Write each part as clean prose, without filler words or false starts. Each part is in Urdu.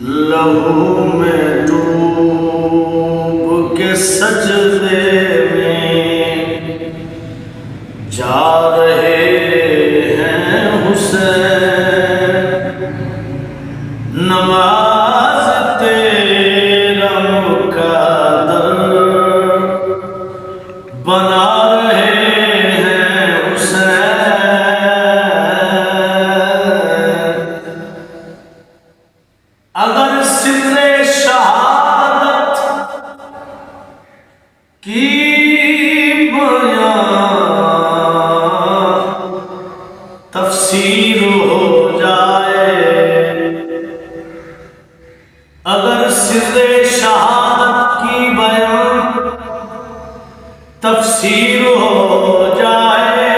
لہو میں ڈوب کے سجدے میں جا رہے ہیں حسین، نماز تیرا مقدر بنا رہے ہیں حسین۔ اگر سر شہادت کی بیان تفسیر ہو جائے، اگر سر شہادت کی بیان تفسیر ہو جائے،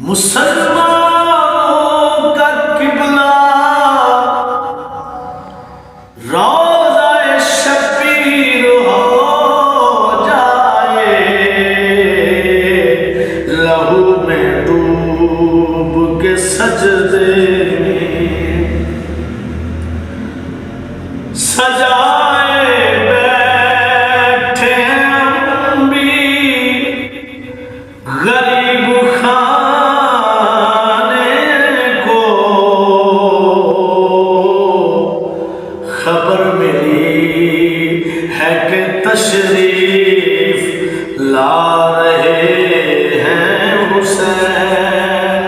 مسلمانوں کا قبلہ روضہ شبیر ہو جائے، لہو میں ڈوب کے سجدے میں سجائے بیٹھے ہم بھی غریب خانے کو، خبر ملی ہے کہ تشریف لا رہے ہیں حسین،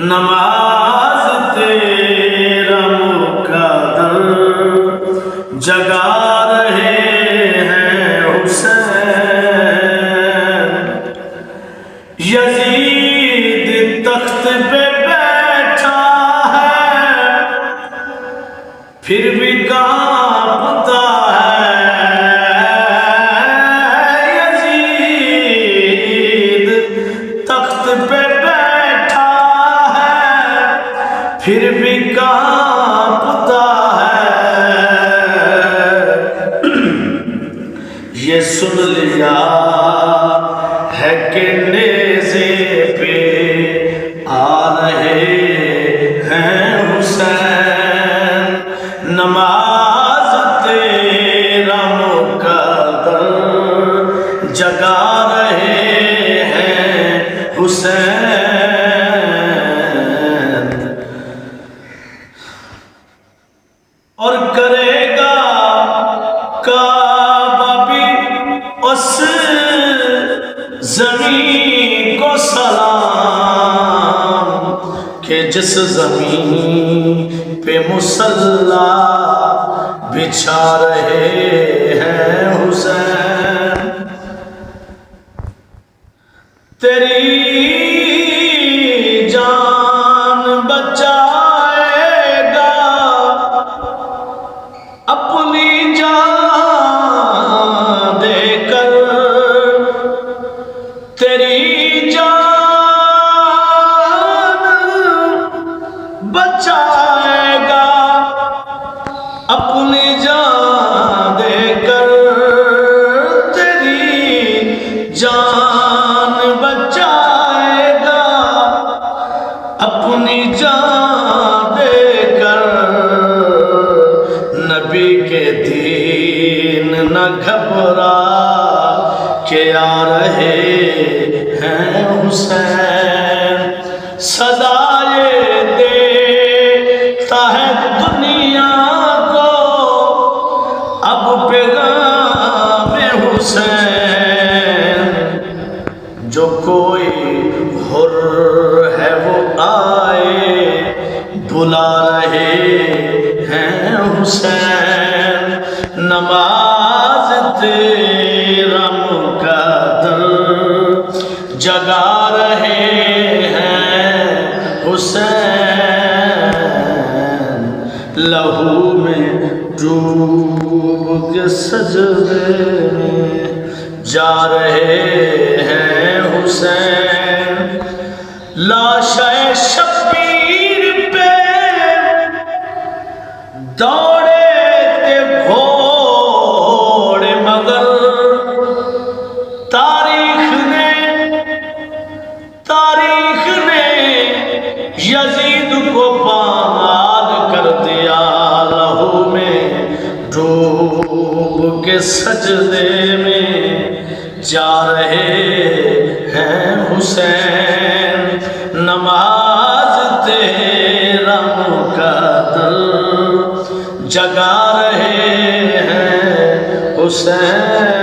نماز تیرا مقدر جگا رہے ہیں حسین۔ یزید تخت پہ بیٹھا ہے پھر بھی کانپتا ہے، یزید تخت پہ بیٹھا ہے پھر بھی کانپتا ہے، یہ سن لیا ہے کہ نیزے پہ آ رہے ہیں حسین، نماز تیرا مقدر جگا رہے ہیں حسین۔ اور کرے گا کعبہ بھی اس زمین کو سلام کہ جس زمین پہ مصلی بچھا رہے ہیں حسین۔ تیری جان بچائے گا اپنی جان دے کر، تیری جان بچائے گا اپنی جان دے کر، تیری جان بچائے گا اپنی جان دے کر، نبی کے دین نہ گھبرا کہ آ رہے ہیں حسین، صدائے دیتا ہے دنیا کو اب پیغام حسین، جو کوئی حر ہے وہ آئے بلا رہے ہیں حسین، نماز تیرا مقدر جگا رہے ہیں حسین، لہو میں ڈوب کے سجدے میں جا رہے ہیں حسین، لاشِ شبیر پہ دوڑے تھے گھوڑے مگر تاریخ نے یزید کو کے سجدے میں جا رہے ہیں حسین، نماز تیرا مقدر جگا رہے ہیں حسین۔